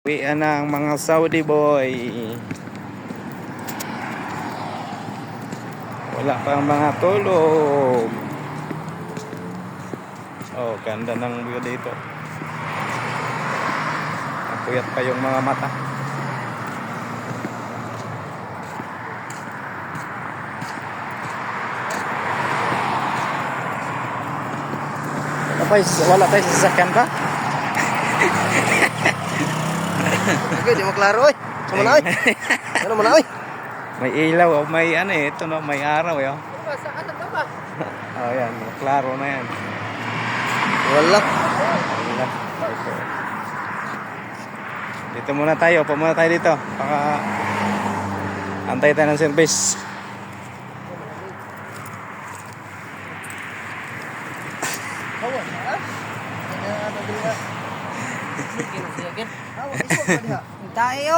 Uwian ng mga Saudi boy. Wala pang mga tulog. Oh, ganda ng view dito. Napuyat pa yung mga mata. Wala tayo sa sasakyan pa? Okay, di mo klaro eh. Sama na oy. Ano mo na oy? May ilaw, may ano eh, ito no, may araw eh. Oh. Saan ka ba? Oh, yan, klaro na yan. Wala. Wala. Dito muna tayo, pa muna tayo dito. Baka antay tayo ng service. Hawa na. Ano ba diha? Sige, sige. Hawa, iso ba diha? Tayo.